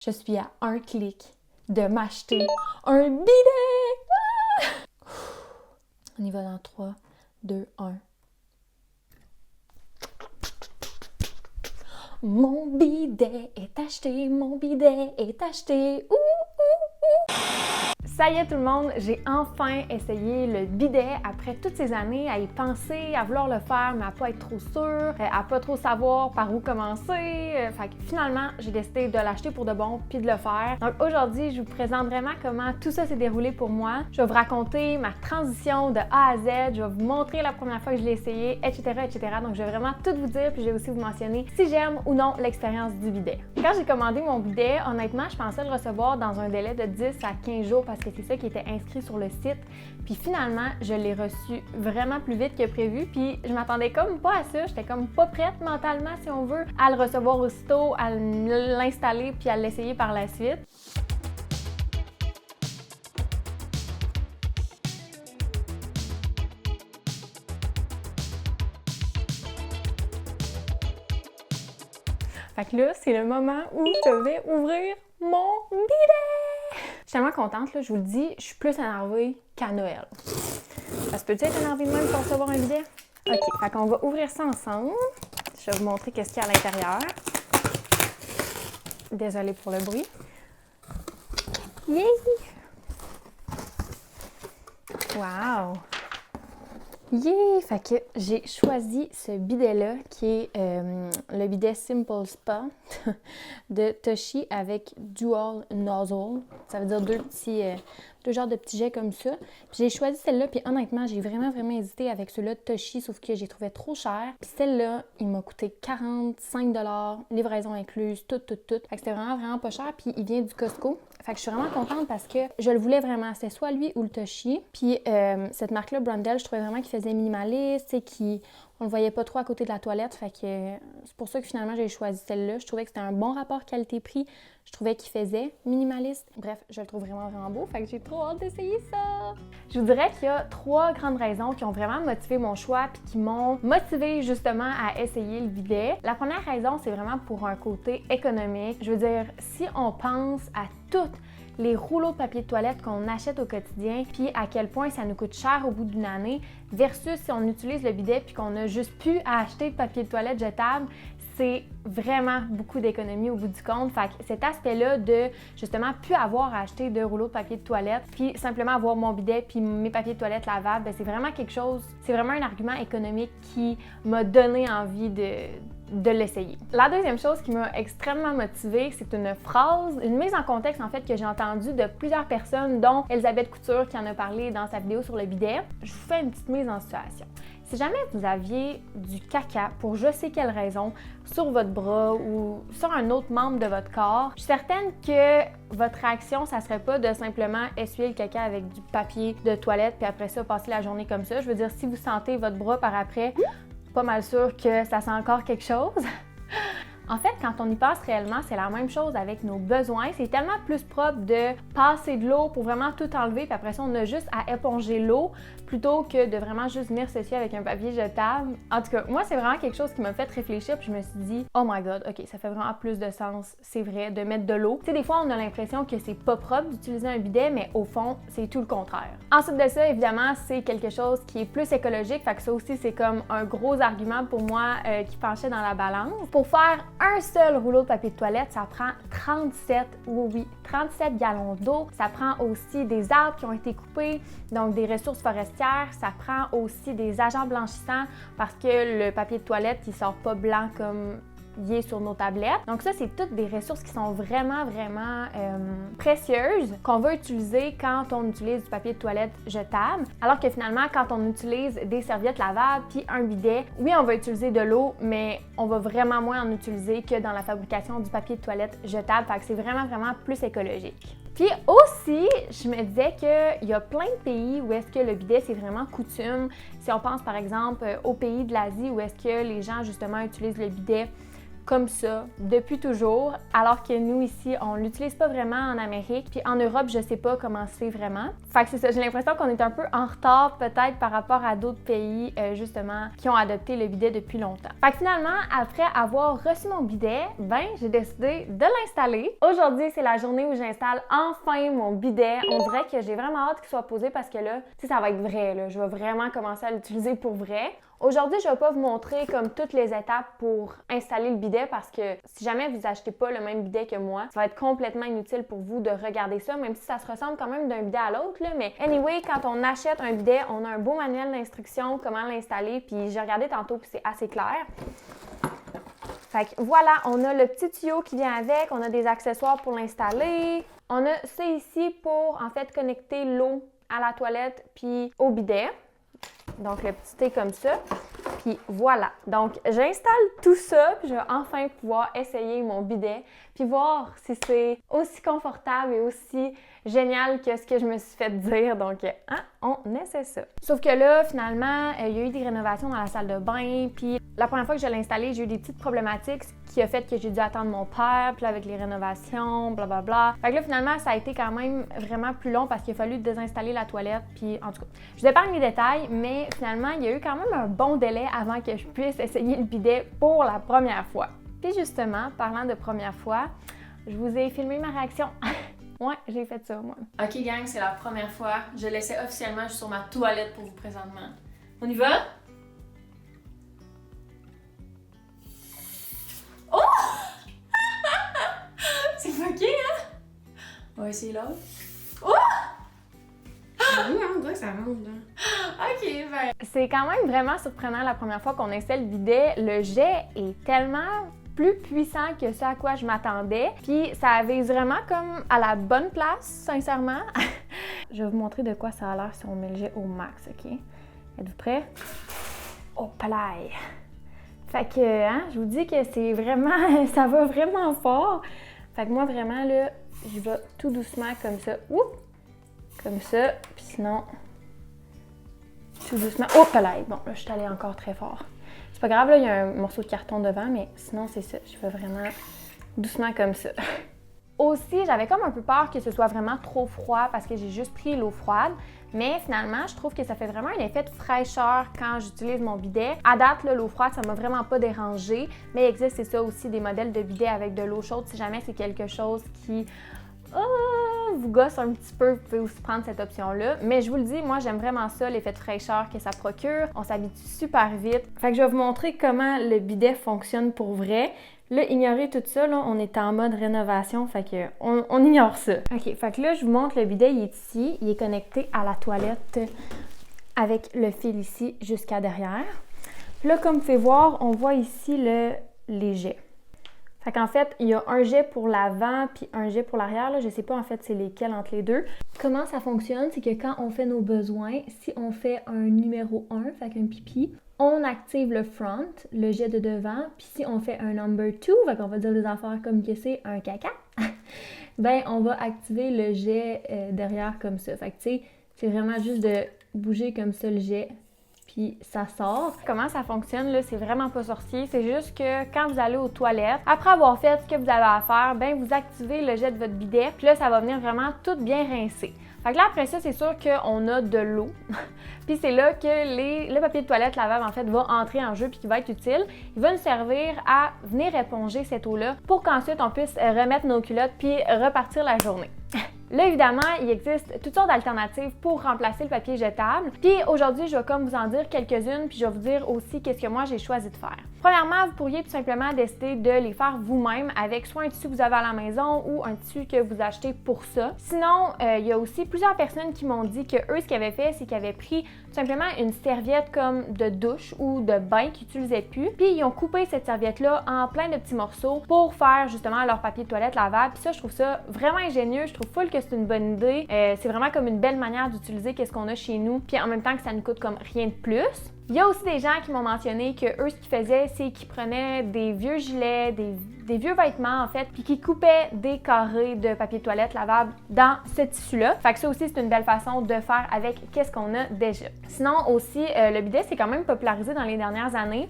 Je suis à un clic de m'acheter un bidet! Ah! On y va dans 3, 2, 1. Mon bidet est acheté, mon bidet est acheté. Ouh, ouh, ouh. Ça y est tout le monde, j'ai enfin essayé le bidet après toutes ces années à y penser, à vouloir le faire, mais à pas être trop sûre, à pas trop savoir par où commencer. Fait que finalement, j'ai décidé de l'acheter pour de bon puis de le faire. Donc aujourd'hui, je vous présente vraiment comment tout ça s'est déroulé pour moi. Je vais vous raconter ma transition de A à Z, je vais vous montrer la première fois que je l'ai essayé, etc., etc. Donc je vais vraiment tout vous dire, puis je vais aussi vous mentionner si j'aime ou non l'expérience du bidet. Quand j'ai commandé mon bidet, honnêtement, je pensais le recevoir dans un délai de 10 à 15 jours parce que c'est ça qui était inscrit sur le site. Puis finalement, je l'ai reçu vraiment plus vite que prévu. Puis je m'attendais comme pas à ça. J'étais comme pas prête mentalement, si on veut, à le recevoir aussitôt, à l'installer puis à l'essayer par la suite. Fait que là, c'est le moment où je vais ouvrir mon bidet! Je suis tellement contente, là, je vous le dis, je suis plus énervée qu'à Noël. Ça se peut-tu être énervée de même pour recevoir un bidet? OK, fait qu'on va ouvrir ça ensemble. Je vais vous montrer qu'est-ce qu'il y a à l'intérieur. Désolée pour le bruit. Yay! Wow! Yeah! Fait que j'ai choisi ce bidet-là qui est le bidet Simple Spa de Toshi avec Dual Nozzle. Ça veut dire deux genres de petits jets comme ça. Puis j'ai choisi celle-là, puis honnêtement, j'ai vraiment hésité avec celui-là de Toshi, sauf que j'ai trouvé trop cher. Puis celle-là, il m'a coûté 45 $, livraison incluse, tout. Fait que c'était vraiment pas cher, puis il vient du Costco. Fait que je suis vraiment contente parce que je le voulais vraiment. C'était soit lui ou le Toshi. Puis cette marque-là, Brundel, je trouvais vraiment qu'il faisait minimaliste et on le voyait pas trop à côté de la toilette. Fait que c'est pour ça que finalement, j'ai choisi celle-là. Je trouvais que c'était un bon rapport qualité-prix. Je trouvais qu'il faisait minimaliste. Bref, je le trouve vraiment beau. Fait que j'ai trop hâte d'essayer ça. Je vous dirais qu'il y a 3 grandes raisons qui ont vraiment motivé mon choix puis qui m'ont motivé justement à essayer le bidet. La première raison, c'est vraiment pour un côté économique. Je veux dire, si on pense à toutes les rouleaux de papier de toilette qu'on achète au quotidien, puis à quel point ça nous coûte cher au bout d'une année, versus si on utilise le bidet puis qu'on a juste pu acheter de papier de toilette jetable, c'est vraiment beaucoup d'économies au bout du compte. Fait que cet aspect-là de justement plus avoir à acheter de rouleaux de papier de toilette, puis simplement avoir mon bidet puis mes papiers de toilette lavables, bien, c'est vraiment quelque chose, c'est vraiment un argument économique qui m'a donné envie de l'essayer. La deuxième chose qui m'a extrêmement motivée, c'est une phrase, une mise en contexte en fait que j'ai entendue de plusieurs personnes, dont Elisabeth Couture qui en a parlé dans sa vidéo sur le bidet. Je vous fais une petite mise en situation. Si jamais vous aviez du caca pour je sais quelle raison sur votre bras ou sur un autre membre de votre corps, je suis certaine que votre réaction, ça serait pas de simplement essuyer le caca avec du papier de toilette puis après ça passer la journée comme ça. Je veux dire, si vous sentez votre bras par après, pas mal sûr que ça sent encore quelque chose. En fait, quand on y passe réellement, c'est la même chose avec nos besoins. C'est tellement plus propre de passer de l'eau pour vraiment tout enlever, puis après ça, on a juste à éponger l'eau plutôt que de vraiment juste venir s'essuyer avec un papier jetable. En tout cas, moi, c'est vraiment quelque chose qui m'a fait réfléchir, puis je me suis dit, oh my god, ok, ça fait vraiment plus de sens, c'est vrai, de mettre de l'eau. Tu sais, des fois, on a l'impression que c'est pas propre d'utiliser un bidet, mais au fond, c'est tout le contraire. Ensuite de ça, évidemment, c'est quelque chose qui est plus écologique, fait que ça aussi, c'est comme un gros argument pour moi qui penchait dans la balance. Pour faire un seul rouleau de papier de toilette, ça prend 37 gallons d'eau. Ça prend aussi des arbres qui ont été coupés, donc des ressources forestières. Ça prend aussi des agents blanchissants parce que le papier de toilette, il sort pas blanc comme il est sur nos tablettes. Donc ça, c'est toutes des ressources qui sont vraiment précieuses qu'on va utiliser quand on utilise du papier de toilette jetable. Alors que finalement, quand on utilise des serviettes lavables puis un bidet, oui, on va utiliser de l'eau, mais on va vraiment moins en utiliser que dans la fabrication du papier de toilette jetable. Fait que c'est vraiment plus écologique. Puis aussi, je me disais qu'il y a plein de pays où est-ce que le bidet, c'est vraiment coutume. Si on pense par exemple aux pays de l'Asie où est-ce que les gens justement utilisent le bidet comme ça depuis toujours, alors que nous ici, on l'utilise pas vraiment en Amérique. Puis en Europe, je sais pas comment c'est vraiment. Fait que c'est ça, j'ai l'impression qu'on est un peu en retard peut-être par rapport à d'autres pays justement qui ont adopté le bidet depuis longtemps. Fait que finalement, après avoir reçu mon bidet, ben j'ai décidé de l'installer. Aujourd'hui, c'est la journée où j'installe enfin mon bidet. On dirait que j'ai vraiment hâte qu'il soit posé parce que là, tu sais, ça va être vrai, là. Je vais vraiment commencer à l'utiliser pour vrai. Aujourd'hui, je ne vais pas vous montrer comme toutes les étapes pour installer le bidet parce que si jamais vous achetez pas le même bidet que moi, ça va être complètement inutile pour vous de regarder ça, même si ça se ressemble quand même d'un bidet à l'autre. Mais anyway, quand on achète un bidet, on a un beau manuel d'instruction, comment l'installer, puis j'ai regardé tantôt puis c'est assez clair. Fait que voilà, on a le petit tuyau qui vient avec, on a des accessoires pour l'installer. On a ça ici pour en fait connecter l'eau à la toilette puis au bidet. Donc, le petit thé comme ça. Puis voilà. Donc, j'installe tout ça, puis je vais enfin pouvoir essayer mon bidet, puis voir si c'est aussi confortable et aussi génial que ce que je me suis fait dire. Donc, on essaie ça. Sauf que là, finalement, il y a eu des rénovations dans la salle de bain, puis la première fois que je l'ai installé, j'ai eu des petites problématiques, ce qui a fait que j'ai dû attendre mon père, puis là, avec les rénovations, blablabla. Fait que là, finalement, ça a été quand même vraiment plus long parce qu'il a fallu désinstaller la toilette, puis en tout cas, je vous épargne les détails, mais finalement, il y a eu quand même un bon délai avant que je puisse essayer le bidet pour la première fois. Puis justement, parlant de première fois, je vous ai filmé ma réaction. Ouais, j'ai fait ça, moi. Ok, gang, c'est la première fois. Je l'essaie officiellement, je suis sur ma toilette pour vous présentement. On y va? Oh! C'est fucké, hein? On va essayer l'autre. Oh! Oui, on dirait que ça rentre, là. Ok, ben. C'est quand même vraiment surprenant la première fois qu'on essaie le bidet. Le jet est tellement plus puissant que ce à quoi je m'attendais. Puis ça avait vraiment comme à la bonne place, sincèrement. Je vais vous montrer de quoi ça a l'air si on met le jet au max, ok? Êtes-vous prêts? Oh, palaille! Fait que, hein, je vous dis que c'est vraiment, ça va vraiment fort. Fait que moi, vraiment, là, je vais tout doucement comme ça. Ouh! Comme ça, puis sinon, tout doucement. Oh, palaille! Bon, là, je suis allée encore très fort. C'est pas grave, là, il y a un morceau de carton devant, mais sinon, c'est ça. Je vais vraiment doucement comme ça. Aussi, j'avais comme un peu peur que ce soit vraiment trop froid parce que j'ai juste pris l'eau froide. Mais finalement, je trouve que ça fait vraiment un effet de fraîcheur quand j'utilise mon bidet. À date, l'eau froide, ça m'a vraiment pas dérangée. Mais il existe, c'est ça aussi, des modèles de bidet avec de l'eau chaude. Si jamais c'est quelque chose qui vous gosse un petit peu, vous pouvez aussi prendre cette option-là. Mais je vous le dis, moi, j'aime vraiment ça, l'effet de fraîcheur que ça procure. On s'habitue super vite. Fait que je vais vous montrer comment le bidet fonctionne pour vrai. Là, ignorez tout ça, là, on est en mode rénovation, fait que on ignore ça. OK, fait que là, je vous montre le bidet, il est ici, il est connecté à la toilette avec le fil ici jusqu'à derrière. Puis là, comme vous pouvez voir, on voit ici les jets. Fait qu'en fait, il y a un jet pour l'avant puis un jet pour l'arrière. Là, je sais pas en fait c'est lesquels entre les deux. Comment ça fonctionne, c'est que quand on fait nos besoins, si on fait un numéro 1, fait qu'un pipi, on active le front, le jet de devant, puis si on fait un number 2, fait qu'on va dire des affaires comme que c'est un caca, ben on va activer le jet derrière comme ça. Fait que tu sais, c'est vraiment juste de bouger comme ça le jet, puis ça sort. Comment ça fonctionne, là, c'est vraiment pas sorcier. C'est juste que quand vous allez aux toilettes, après avoir fait ce que vous avez à faire, ben vous activez le jet de votre bidet, puis là, ça va venir vraiment tout bien rincer. Fait que là, après ça, c'est sûr qu'on a de l'eau. Puis c'est là que le papier de toilette lavable, en fait, va entrer en jeu puis qui va être utile. Il va nous servir à venir éponger cette eau-là pour qu'ensuite, on puisse remettre nos culottes puis repartir la journée. Là, évidemment, il existe toutes sortes d'alternatives pour remplacer le papier jetable. Puis aujourd'hui, je vais comme vous en dire quelques-unes, puis je vais vous dire aussi qu'est-ce que moi j'ai choisi de faire. Premièrement, vous pourriez tout simplement décider de les faire vous-même avec soit un tissu que vous avez à la maison ou un tissu que vous achetez pour ça. Sinon, il y a aussi plusieurs personnes qui m'ont dit que eux, ce qu'ils avaient fait, c'est qu'ils avaient pris tout simplement une serviette comme de douche ou de bain qu'ils n'utilisaient plus, puis ils ont coupé cette serviette-là en plein de petits morceaux pour faire justement leur papier de toilette lavable. Puis ça, je trouve ça vraiment ingénieux. Je trouve full que c'est une bonne idée. C'est vraiment comme une belle manière d'utiliser qu'est-ce qu'on a chez nous, puis en même temps que ça nous coûte comme rien de plus. Il y a aussi des gens qui m'ont mentionné que eux, ce qu'ils faisaient, c'est qu'ils prenaient des vieux gilets, des vieux vêtements en fait, puis qu'ils coupaient des carrés de papier de toilette lavable dans ce tissu-là. Fait que ça aussi, c'est une belle façon de faire avec qu'est-ce qu'on a déjà. Sinon aussi, le bidet, c'est quand même popularisé dans les dernières années.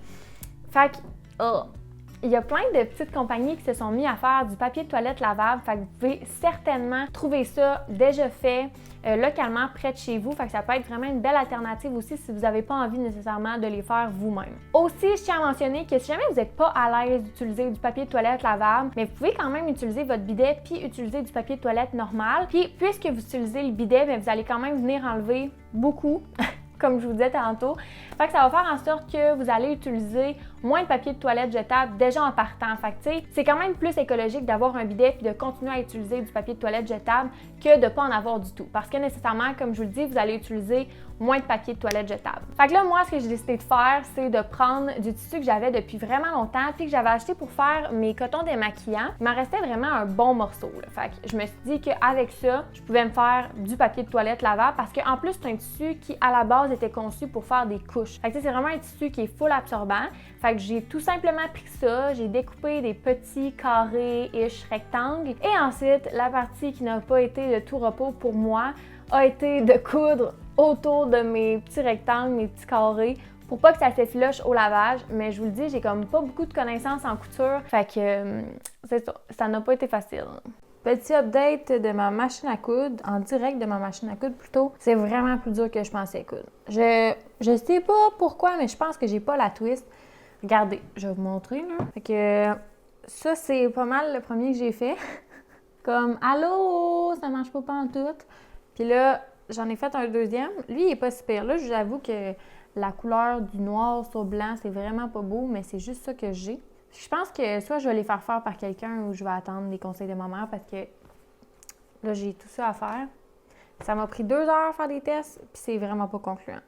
Fait que, Il y a plein de petites compagnies qui se sont mis à faire du papier de toilette lavable, fait que vous pouvez certainement trouver ça déjà fait localement près de chez vous, fait que ça peut être vraiment une belle alternative aussi si vous n'avez pas envie nécessairement de les faire vous-même. Aussi, je tiens à mentionner que si jamais vous n'êtes pas à l'aise d'utiliser du papier de toilette lavable, mais vous pouvez quand même utiliser votre bidet puis utiliser du papier de toilette normal. Puis puisque vous utilisez le bidet, bien, vous allez quand même venir enlever beaucoup comme je vous disais tantôt. Fait que ça va faire en sorte que vous allez utiliser moins de papier de toilette jetable déjà en partant. Fait que tu sais, c'est quand même plus écologique d'avoir un bidet puis de continuer à utiliser du papier de toilette jetable que de ne pas en avoir du tout. Parce que nécessairement, comme je vous le dis, vous allez utiliser moins de papier de toilette jetable. Fait que là, moi, ce que j'ai décidé de faire, c'est de prendre du tissu que j'avais depuis vraiment longtemps puis que j'avais acheté pour faire mes cotons démaquillants. Il m'en restait vraiment un bon morceau, là. Fait que je me suis dit qu'avec ça, je pouvais me faire du papier de toilette lavable parce qu'en plus, c'est un tissu qui, à la base, était conçu pour faire des couches. Fait que c'est vraiment un tissu qui est full absorbant. Fait que j'ai tout simplement pris ça, j'ai découpé des petits carrés-ish rectangles. Et ensuite, la partie qui n'a pas été de tout repos pour moi a été de coudre autour de mes petits rectangles, mes petits carrés, pour pas que ça s'effiloche au lavage. Mais je vous le dis, j'ai comme pas beaucoup de connaissances en couture. Fait que c'est ça n'a pas été facile. Petit update de ma machine à coudre, en direct de ma machine à coudre plutôt, c'est vraiment plus dur que je pensais coudre. Je sais pas pourquoi, mais je pense que j'ai pas la twist. Regardez, je vais vous montrer là. Fait que ça, c'est pas mal le premier que j'ai fait. Comme « Allô, ça marche pas en tout ». Puis là, j'en ai fait un deuxième. Lui, il est pas super. Là, j'avoue que la couleur du noir sur blanc, c'est vraiment pas beau, mais c'est juste ça que j'ai. Je pense que soit je vais les faire par quelqu'un ou je vais attendre les conseils de ma mère parce que là, j'ai tout ça à faire. Ça m'a pris 2 heures à faire des tests, puis c'est vraiment pas concluant.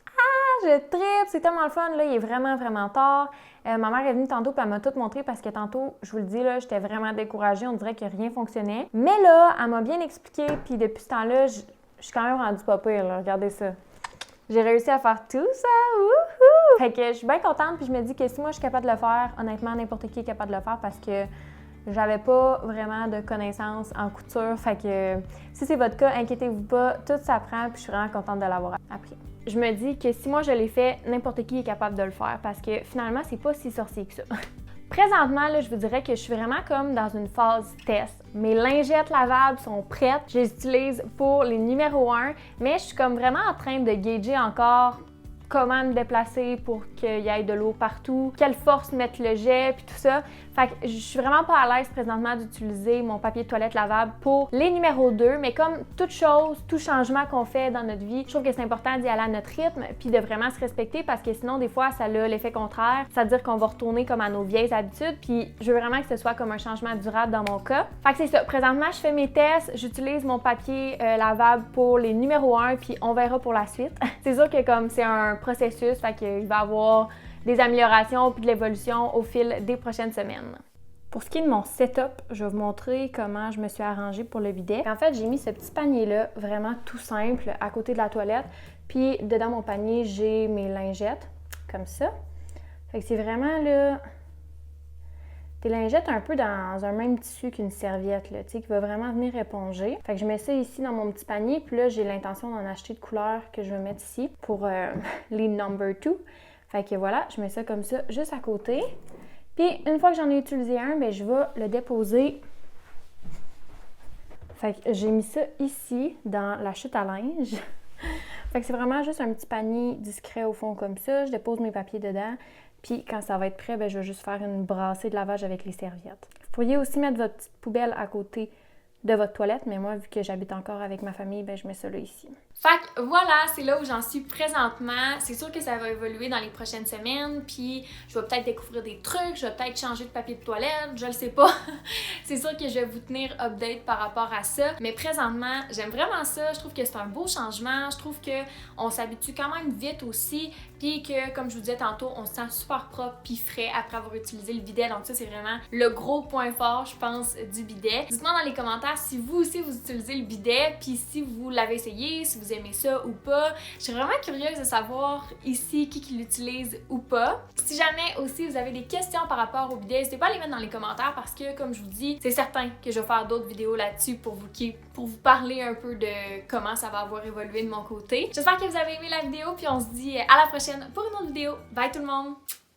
Ah, je tripe! C'est tellement le fun! Là, il est vraiment, vraiment tard. Ma mère est venue tantôt, puis elle m'a tout montré parce que tantôt, je vous le dis, là, j'étais vraiment découragée. On dirait que rien fonctionnait. Mais là, elle m'a bien expliqué, puis depuis ce temps-là, je suis quand même rendue pas pire, là. Regardez ça. J'ai réussi à faire tout ça! Wouhou! Fait que je suis bien contente, puis je me dis que si moi je suis capable de le faire, honnêtement, n'importe qui est capable de le faire parce que j'avais pas vraiment de connaissances en couture. Fait que si c'est votre cas, inquiétez-vous pas, tout s'apprend, puis je suis vraiment contente de l'avoir appris. Je me dis que si moi je l'ai fait, n'importe qui est capable de le faire parce que finalement, c'est pas si sorcier que ça. Présentement, là, je vous dirais que je suis vraiment comme dans une phase test. Mes lingettes lavables sont prêtes. Je les utilise pour les numéros 1, mais je suis comme vraiment en train de gager encore comment me déplacer pour qu'il y ait de l'eau partout, quelle force mettre le jet, puis tout ça. Fait que je suis vraiment pas à l'aise présentement d'utiliser mon papier de toilette lavable pour les numéros 2, mais comme toute chose, tout changement qu'on fait dans notre vie, je trouve que c'est important d'y aller à notre rythme, puis de vraiment se respecter parce que sinon, des fois, ça a l'effet contraire, c'est-à-dire qu'on va retourner comme à nos vieilles habitudes, puis je veux vraiment que ce soit comme un changement durable dans mon cas. Fait que c'est ça, présentement, je fais mes tests, j'utilise mon papier lavable pour les numéros 1, puis on verra pour la suite. C'est sûr que comme c'est un processus, fait qu'il va y avoir des améliorations puis de l'évolution au fil des prochaines semaines. Pour ce qui est de mon setup, je vais vous montrer comment je me suis arrangée pour le bidet. En fait, j'ai mis ce petit panier-là, vraiment tout simple, à côté de la toilette. Puis, dedans mon panier, j'ai mes lingettes, comme ça. Fait que c'est vraiment, là, des lingettes un peu dans un même tissu qu'une serviette, là, tu sais, qui va vraiment venir éponger. Fait que je mets ça ici dans mon petit panier. Puis là, j'ai l'intention d'en acheter de couleurs que je vais mettre ici pour les number 2. Fait que voilà, je mets ça comme ça, juste à côté. Puis, une fois que j'en ai utilisé un, bien, je vais le déposer. Fait que j'ai mis ça ici, dans la chute à linge. Fait que c'est vraiment juste un petit panier discret au fond comme ça. Je dépose mes papiers dedans. Puis, quand ça va être prêt, bien, je vais juste faire une brassée de lavage avec les serviettes. Vous pourriez aussi mettre votre petite poubelle à côté de votre toilette, mais moi, vu que j'habite encore avec ma famille, bien, je mets ça là ici. Fait que voilà, c'est là où j'en suis présentement. C'est sûr que ça va évoluer dans les prochaines semaines, puis je vais peut-être découvrir des trucs, je vais peut-être changer de papier de toilette, je le sais pas. C'est sûr que je vais vous tenir update par rapport à ça, mais présentement, j'aime vraiment ça. Je trouve que c'est un beau changement. Je trouve qu'on s'habitue quand même vite aussi, puis que, comme je vous disais tantôt, on se sent super propre puis frais après avoir utilisé le bidet. Donc ça, c'est vraiment le gros point fort, je pense, du bidet. Dites-moi dans les commentaires si vous aussi vous utilisez le bidet, puis si vous l'avez essayé, si vous aimez ça ou pas. Je suis vraiment curieuse de savoir ici qui l'utilise ou pas. Si jamais aussi vous avez des questions par rapport au bidet, n'hésitez pas à les mettre dans les commentaires parce que, comme je vous dis, c'est certain que je vais faire d'autres vidéos là-dessus pour vous parler un peu de comment ça va avoir évolué de mon côté. J'espère que vous avez aimé la vidéo, puis on se dit à la prochaine pour une autre vidéo. Bye tout le monde!